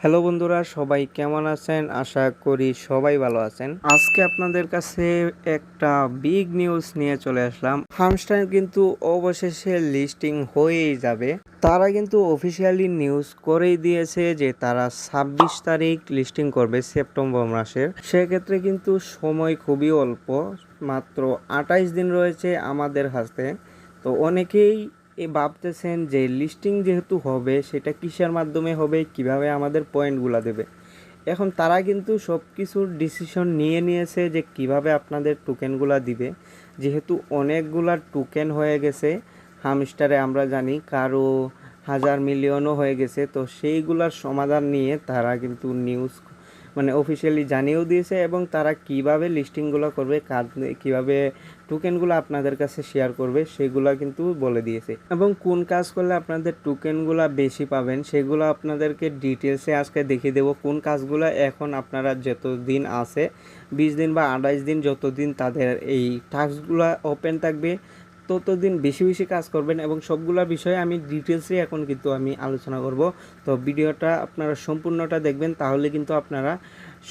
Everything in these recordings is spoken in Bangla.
হ্যালো বন্ধুরা, সবাই কেমন আছেন? আশা করি সবাই ভালো আছেন। আজকে আপনাদের কাছে একটা বিগ নিউজ নিয়ে চলে আসলাম। হামস্টার কিন্তু অবশেষে লিস্টিং হয়েই যাবে। তারা কিন্তু অফিসিয়ালি নিউজ করেই দিয়েছে যে তারা ২৬ তারিখ লিস্টিং করবে সেপ্টেম্বর মাসের। সেক্ষেত্রে কিন্তু সময় খুবই অল্প, মাত্র ২৮ দিন রয়েছে আমাদের হাতে। তো অনেকেই ভাবতেছেন যে লিস্টিং যেহেতু হবে সেটা কিসের মাধ্যমে হবে, কিভাবে আমাদের পয়েন্টগুলো দেবে। এখন তারা কিন্তু সব কিছুর ডিসিশন নিয়ে নিয়েছে যে কিভাবে আপনাদের টোকেনগুলো দিবে। যেহেতু অনেকগুলা টোকেন হয়ে গেছে হামস্টারে, আমরা জানি কারো ১,০০০,০০,০০০ও হয়ে গেছে। তো সেইগুলার সমাধান নিয়ে তারা কিন্তু নিউজ অফিসিয়ালি জানিয়েও দিয়েছে এবং তারা কিভাবে লিস্টিংগুলো করবে, কিভাবে টোকেনগুলো আপনাদের কাছে শেয়ার করবে সেগুলো কিন্তু বলে দিয়েছে। এবং কোন কাজ করলে আপনাদের টোকেনগুলো বেশি পাবেন সেগুলো আপনাদেরকে ডিটেলসে আজকে দেখিয়ে দেবো। কোন কাজগুলো এখন আপনারা যতদিন আছে ২০ দিন বা ২৮ দিন, যতদিন তাদের এই টাস্কগুলো ওপেন থাকবে ততদিন বেশি বেশি কাজ করবেন এবং সবগুলো বিষয়ে আমি ডিটেলসে এখন কিন্তু আমি আলোচনা করব। তো ভিডিওটা আপনারা সম্পূর্ণটা দেখবেন, তাহলে কিন্তু আপনারা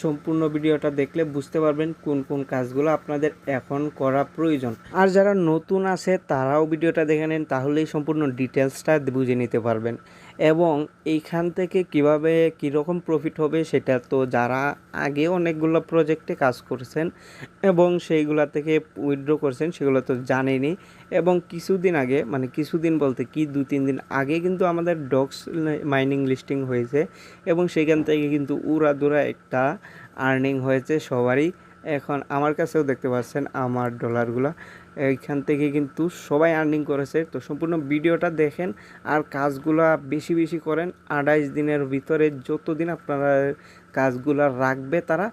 সম্পূর্ণ ভিডিওটা দেখলে বুঝতে পারবেন কোন কোন কাজগুলো আপনাদের এখন করা প্রয়োজন। আর যারা নতুন আছে তারাও ভিডিওটা দেখে নেন, তাহলেই সম্পূর্ণ ডিটেলসটা বুঝে নিতে পারবেন। এবং এইখান থেকে কিভাবে কীরকম প্রফিট হবে সেটা তো যারা আগে অনেকগুলো প্রজেক্টে কাজ করছেন এবং সেইগুলা থেকে উইথড্র করছেন সেগুলো তো জানেনই। এবং কিছুদিন আগে, কিছুদিন বলতে কি ২-৩ দিন আগে কিন্তু আমাদের ডক্স মাইনিং লিস্টিং হয়েছে এবং সেখান থেকে কিন্তু উড়াধুরা একটা আর্নিং হয়েছে সবারই। এখন আমার কাছেও দেখতে পাচ্ছেন আমার ডলারগুলো, এইখান থেকে কিন্তু সবাই আর্নিং করেছে। তো সম্পূর্ণ ভিডিওটা দেখেন আর কাজগুলা বেশি বেশি করেন। ২৮ দিনের ভিতরে যতদিন আপনারা কাজগুলা রাখবে তারা,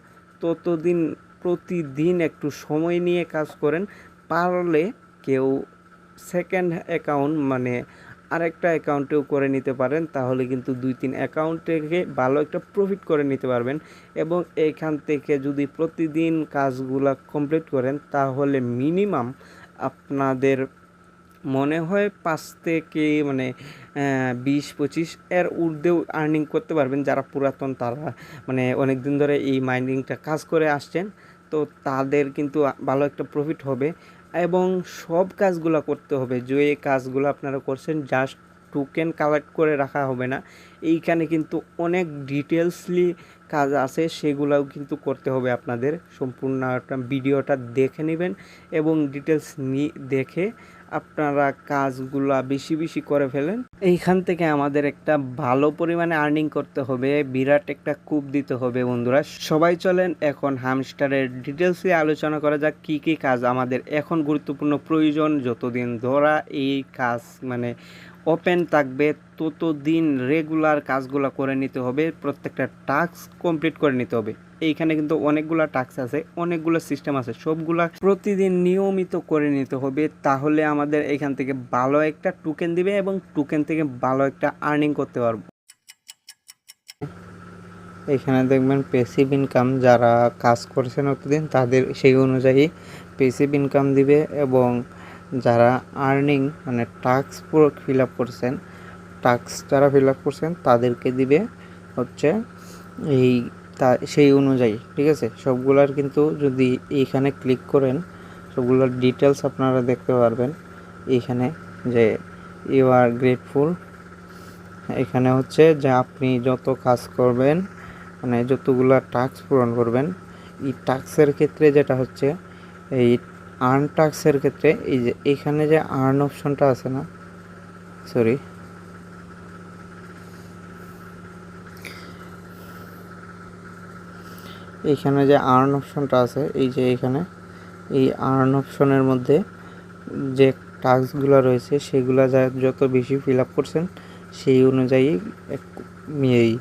ততদিন প্রতিদিন একটু সময় নিয়ে কাজ করেন। পারলে কেউ সেকেন্ড অ্যাকাউন্ট আরেকটা অ্যাকাউন্টেও করে নিতে পারেন, তাহলে কিন্তু ২-৩ অ্যাকাউন্ট থেকে ভালো একটা প্রফিট করে নিতে পারবেন। এবং এইখান থেকে যদি প্রতিদিন কাজগুলা কমপ্লিট করেন তাহলে মিনিমাম আপনাদের মনে হয় ৫ থেকে ২০-২৫ এর ঊর্ধ্বেও আর্নিং করতে পারবেন। যারা পুরাতন তারা অনেক দিন ধরে এই মাইনিংটা কাজ করে আসছেন, তো তাদের কিন্তু ভালো একটা প্রফিট হবে। এবং সব কাজগুলো করতে হবে, যে কাজগুলো আপনারা করছেন জাস্ট টোকেন কালেক্ট করে রাখা হবে না। এইখানে কিন্তু অনেক ডিটেলসলি কাজ আছে, সেগুলোও কিন্তু করতে হবে আপনাদের। সম্পূর্ণ একটা ভিডিওটা দেখে নেবেন এবং ডিটেলস দেখে আপনারা কাজগুলা বেশি বেশি করে ফেলেন। এইখান থেকে আমাদের একটা ভালো পরিমাণে আর্নিং করতে হবে, বিরাট একটা কূপ দিতে হবে। বন্ধুরা সবাই চলেন এখন হামস্টারের ডিটেলসে আলোচনা করা যাক কী কী কাজ আমাদের এখন গুরুত্বপূর্ণ প্রয়োজন। যতদিন ধরা এই কাজ ওপেন থাকবে ততদিন রেগুলার কাজগুলো করে নিতে হবে, প্রত্যেকটা টাস্ক কমপ্লিট করে নিতে হবে। এইখানে কিন্তু অনেকগুলো টাস্ক আছে, অনেকগুলো সিস্টেম আছে, সবগুলা প্রতিদিন নিয়মিত করে নিতে হবে। তাহলে আমাদের এখান থেকে ভালো একটা টোকেন দিবে এবং টোকেন থেকে ভালো একটা আর্নিং করতে পারবো। এখানে দেখবেন প্যাসিভ ইনকাম, যারা কাজ করছেন অতদিন তাদের সেই অনুযায়ী প্যাসিভ ইনকাম দিবে। এবং যারা আর্নিং টাস্ক পুরো ফিল আপ করছেন, টাস্ক যারা ফিল আপ করছেন তাদেরকে দিবে হচ্ছে সেই অনুযায়ী। ঠিক আছে, সবগুলার কিন্তু যদি এইখানে ক্লিক করেন সবগুলোর ডিটেলস আপনারা দেখতে পারবেন। এইখানে যে ইউ আর গ্রেটফুল, এখানে হচ্ছে যে আপনি যত কাজ করবেন যতগুলা টাস্ক পূরণ করবেন, এই টাস্কের ক্ষেত্রে যেটা হচ্ছে এই আর্ন টাস্কের ক্ষেত্রে এই যে এখানে যে আর্ন অপশনটা আছে না, সরি এইখানে যে আর্ন অপশনটা আছে, এই যে এখানে এই আর্ন অপশনের মধ্যে যে টাস্কগুলো রয়েছে সেগুলো যত বেশি ফিল আপ করছেন সেই অনুযায়ী এই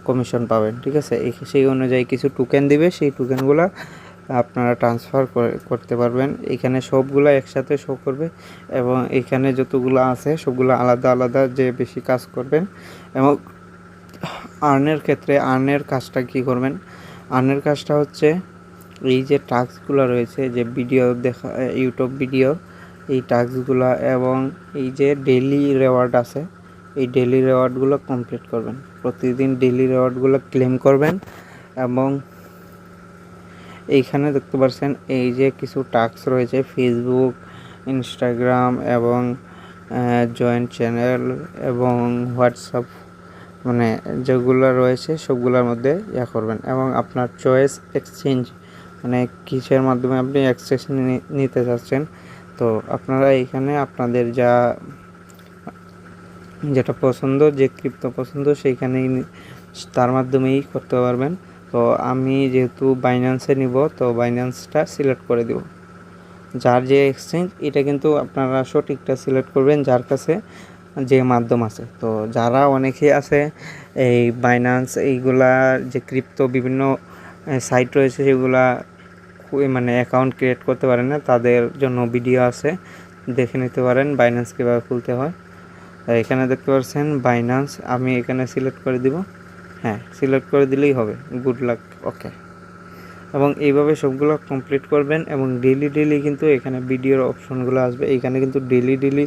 কমিশন পাবেন। ঠিক আছে, সেই অনুযায়ী কিছু টোকেন দিবে, সেই টোকেনগুলো আপনারা ট্রান্সফার করতে পারবেন। এখানে সবগুলো একসাথে শো করবে এবং এখানে যতগুলো আছে সবগুলো আলাদা আলাদা যে বেশি কাজ করবেন। এবং আর্নের ক্ষেত্রে আর্নের কাজটা কি করবেন, আর্নের কাজটা হচ্ছে এই যে টাস্কগুলো রয়েছে, যে ভিডিও দেখা, ইউটিউব ভিডিও, এই টাস্কগুলো এবং এই যে ডেইলি রেওয়ার্ড আছে, এই ডেইলি রিওয়ার্ডগুলো কমপ্লিট করবেন, প্রতিদিন ডেইলি রিওয়ার্ডগুলো ক্লেম করবেন। এবং এইখানে দেখতে পাচ্ছেন এই যে কিছু টাস্ক রয়েছে, ফেসবুক, ইনস্টাগ্রাম এবং জয়েন্ট চ্যানেল এবং হোয়াটসঅ্যাপ, মানে যেগুলো রয়েছে সবগুলোর মধ্যে করবেন। এবং আপনার চয়েস এক্সচেঞ্জ, মানে কিসের মাধ্যমে আপনি এক্সচেঞ্জ নিতে চাচ্ছেন, তো আপনারা এইখানে আপনাদের যেটা পছন্দ, যে ক্রিপ্টো পছন্দ সেইখানেই তার মাধ্যমেই করতে পারবেন। তো আমি যেহেতু বাইন্যান্সে নিব, তো বাইন্যান্সটা সিলেক্ট করে দিব। যার যে এক্সচেঞ্জ এটা কিন্তু আপনারা সঠিকটা সিলেক্ট করবেন, যার কাছে যে মাধ্যম আছে। তো যারা অনেকে আছে এই বাইন্যান্স এইগুলা যে ক্রিপ্টো বিভিন্ন সাইট রয়েছে সেগুলা মানে অ্যাকাউন্ট ক্রিয়েট করতে পারেন না, তাদের জন্য ভিডিও আছে, দেখে নিতে পারেন বাইন্যান্স কীভাবে খুলতে হয়। এখানে দেখতে পাচ্ছেন বাইন্যান্স, আমি এখানে সিলেক্ট করে দিব। হ্যাঁ, সিলেক্ট করে দিলেই হবে। গুড লাক, ওকে। এবং এইভাবে সবগুলো কমপ্লিট করবেন। এবং ডেইলি কিন্তু এখানে ভিডিওর অপশনগুলো আসবে, এইখানে কিন্তু ডেইলি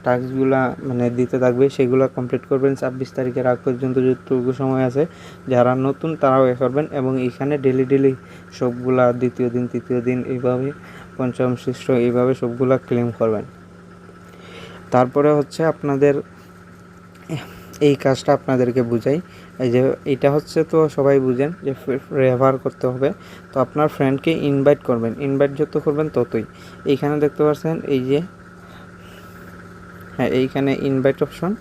টাস্কগুলো মানে দিতে থাকবে, সেগুলো কমপ্লিট করবেন 26 তারিখের আগ পর্যন্ত যতটুকু সময় আছে। যারা নতুন তারাও করবেন। এবং এইখানে ডেইলি সবগুলা দ্বিতীয় দিন, তৃতীয় দিন, এইভাবে পঞ্চম, ষষ্ঠ, এইভাবে সবগুলা ক্লেম করবেন। তারপরে হচ্ছে আপনাদের এই কাজটা আপনাদেরকে বুঝাই। এই যে এটা হচ্ছে, তো সবাই বুঝেন যে রেফার করতে হবে। তো আপনার ফ্রেন্ডকে ইনভাইট করবেন, ইনভাইট যত করবেন ততই। এইখানে দেখতে পাচ্ছেন এই যে, হ্যাঁ, এইখানে ইনভাইট অপশন,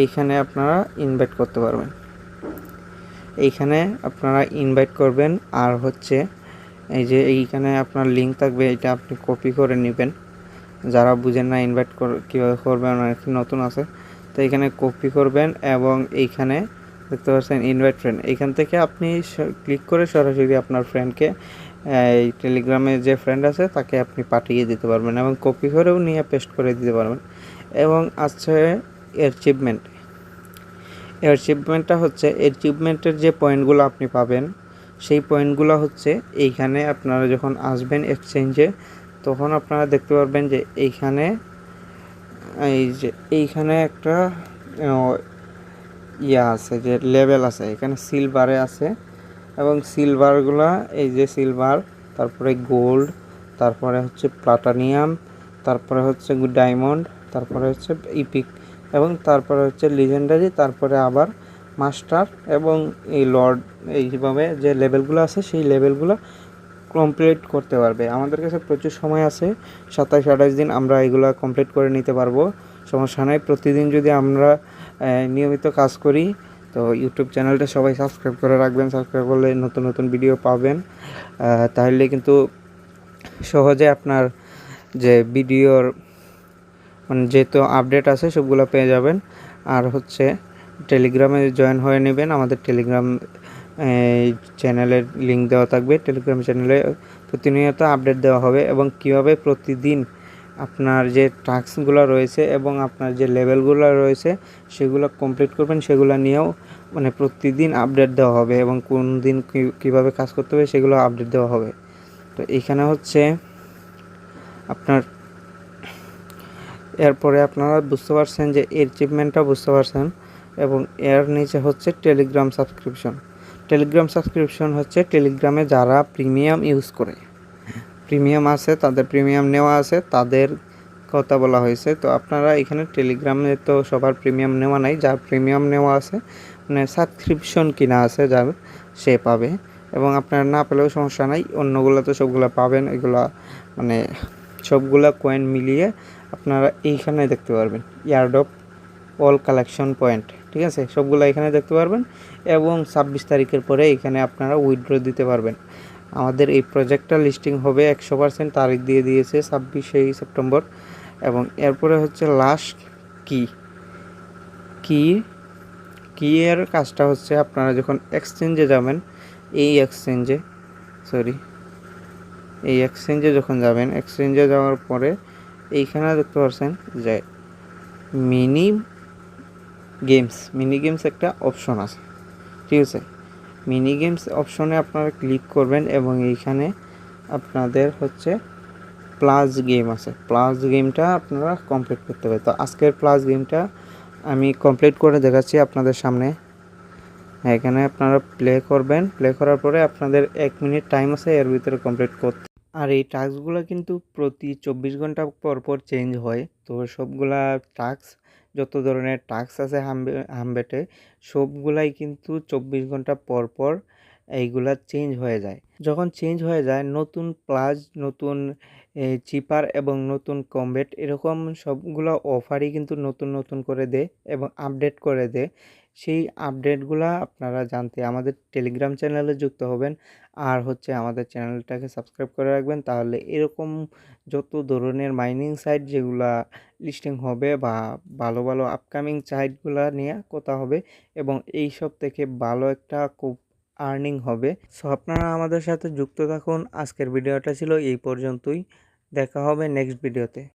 এইখানে আপনারা ইনভাইট করতে পারবেন। এইখানে আপনারা ইনভাইট করবেন। আর হচ্ছে এই যে এইখানে আপনার লিঙ্ক থাকবে, এটা আপনি কপি করে নেবেন। যারা বুঝেন না ইনভাইট কীভাবে করবেন, অনেক নতুন আছে, তো এখানে কপি করবেন। এবং এইখানে দেখতে পাচ্ছেন ইনভাইট ফ্রেন্ড, এইখান থেকে আপনি ক্লিক করে সরাসরি আপনার ফ্রেন্ডকে, এই টেলিগ্রামে যে ফ্রেন্ড আছে তাকে আপনি পাঠিয়ে দিতে পারবেন এবং কপি করেও নিয়ে পেস্ট করে দিতে পারবেন। এবং আছে অ্যাচিভমেন্টটা হচ্ছে অ্যাচিভমেন্টের যে পয়েন্টগুলো আপনি পাবেন, সেই পয়েন্টগুলো হচ্ছে এইখানে আপনারা যখন আসবেন এক্সচেঞ্জে, তখন আপনারা দেখতে পারবেন যে এইখানে একটা আছে, যে লেভেল আছে, এখানে সিলভারে আছে। এবং সিলভারগুলা এই যে সিলভার, তারপরে গোল্ড, তারপরে হচ্ছে প্লাটিনাম, তারপরে হচ্ছে ডায়মন্ড, তারপরে হচ্ছে ইপিক, এবং তারপরে হচ্ছে লিজেন্ডারি, তারপরে আবার মাস্টার এবং এই লর্ড। এইভাবে যে লেভেলগুলো আছে সেই লেভেলগুলো কমপ্লিট করতে পারবে। আমাদের কাছে প্রচুর সময় আছে, 27-28 দিন আমরা এগুলো কমপ্লিট করে নিতে পারবো, সমস্যা নাই। প্রতিদিন যদি আমরা নিয়মিত কাজ করি, তো ইউটিউব চ্যানেলটা সবাই সাবস্ক্রাইব করে রাখবেন। সাবস্ক্রাইব করলে নতুন ভিডিও পাবেন। তাহলে কিন্তু সহজে আপনার যে ভিডিওর মানে যেহেতু আপডেট আছে সবগুলো পেয়ে যাবেন। আর হচ্ছে টেলিগ্রামে জয়েন হয়ে নেবেন, আমাদের টেলিগ্রাম চ্যানেলের লিঙ্ক দেওয়া থাকবে। টেলিগ্রাম চ্যানেলে প্রতিনিয়ত আপডেট দেওয়া হবে। এবং কীভাবে প্রতিদিন আপনার যে টাস্কগুলো রয়েছে এবং আপনার যে লেভেলগুলো রয়েছে সেগুলো কমপ্লিট করবেন, সেগুলো নিয়েও মানে প্রতিদিন আপডেট দেওয়া হবে। এবং কোন দিন কীভাবে কাজ করতে হবে সেগুলো আপডেট দেওয়া হবে। তো এইখানে হচ্ছে আপনার, এরপরে আপনারা বুঝতে পারছেন যে অ্যাচিভমেন্টটা বুঝতে পারছেন। এবং এর নিচে হচ্ছে টেলিগ্রাম সাবস্ক্রিপশন হচ্ছে টেলিগ্রামে যারা প্রিমিয়াম ইউজ করে, প্রিমিয়াম আছে, তাদের প্রিমিয়াম নেওয়া আছে, তাদের কথা বলা হয়েছে। তো আপনারা এখানে টেলিগ্রামে তো সবার প্রিমিয়াম নেওয়া নাই, যার প্রিমিয়াম নেওয়া আছে মানে সাবস্ক্রিপশন কিনা আছে যার, সে পাবে। এবং আপনারা না পেলেও সমস্যা নাই, অন্যগুলো তো সবগুলো পাবেন। এগুলা মানে সবগুলা কয়েন মিলিয়ে আপনারা এইখানে দেখতে পারবেন, ইয়ারড্রপ অল কালেকশন পয়েন্ট, ঠিক আছে, সবগুলো এখানে দেখতে পারবেন। এবং 26 তারিখের পরে এখানে আপনারা উইথড্র দিতে পারবেন। আমাদের এই প্রজেক্টটা লিস্টিং হবে 100% তারিখ দিয়ে দিয়েছে 26শে সেপ্টেম্বর। এবং এরপরে হচ্ছে লাস্ট কি এর কাজটা হচ্ছে, আপনারা যখন এক্সচেঞ্জে যাবেন, এই এক্সচেঞ্জে যখন যাবেন, এক্সচেঞ্জে যাওয়ার পরে এইখানে দেখতে পাচ্ছেন যে মিনি গেমস একটা অপশন আছে, ঠিক আছে। মিনি গেমস অপশনে আপনারা ক্লিক করবেন এবং এইখানে আপনাদের হচ্ছে প্লাস গেম আছে, প্লাস গেমটা আপনারা কমপ্লিট করতে হবে। তো আজকের প্লাস গেমটা আমি কমপ্লিট করে দেখাচ্ছি আপনাদের সামনে। এখানে আপনারা প্লে করবেন, প্লে করার পরে আপনাদের 1 মিনিট টাইম আছে এর ভিতরে কমপ্লিট করতে। আর এই টাস্কগুলো কিন্তু প্রতি 24 ঘন্টা পর পর চেঞ্জ হয়। তো সবগুলা টাস্ক, যত ধরনের টাস্ক আছে হামবেটে সবগুলাই কিন্তু 24 ঘন্টা পর পর এইগুলা চেঞ্জ হয়ে যায়। যখন চেঞ্জ হয়ে যায় নতুন প্লাস, নতুন চিপার এবং নতুন কমবেট এরকম সবগুলো অফারই কিন্তু নতুন নতুন করে দেয় এবং আপডেট করে দেয়। সেই আপডেটগুলা আপনারা জানতে আমাদের টেলিগ্রাম চ্যানেলে যুক্ত হবেন আর হচ্ছে আমাদের চ্যানেলটাকে সাবস্ক্রাইব করে রাখবেন। তাহলে এরকম যত ধরনের মাইনিং সাইট যেগুলা লিস্টিং হবে বা ভালো ভালো আপকামিং সাইটগুলা নিয়ে কথা হবে এবং এই সব থেকে ভালো একটা খুব আর্নিং হবে। সো আপনারা আমাদের সাথে যুক্ত থাকুন। আজকের ভিডিওটা ছিল এই পর্যন্তই। দেখা হবে নেক্সট ভিডিওতে।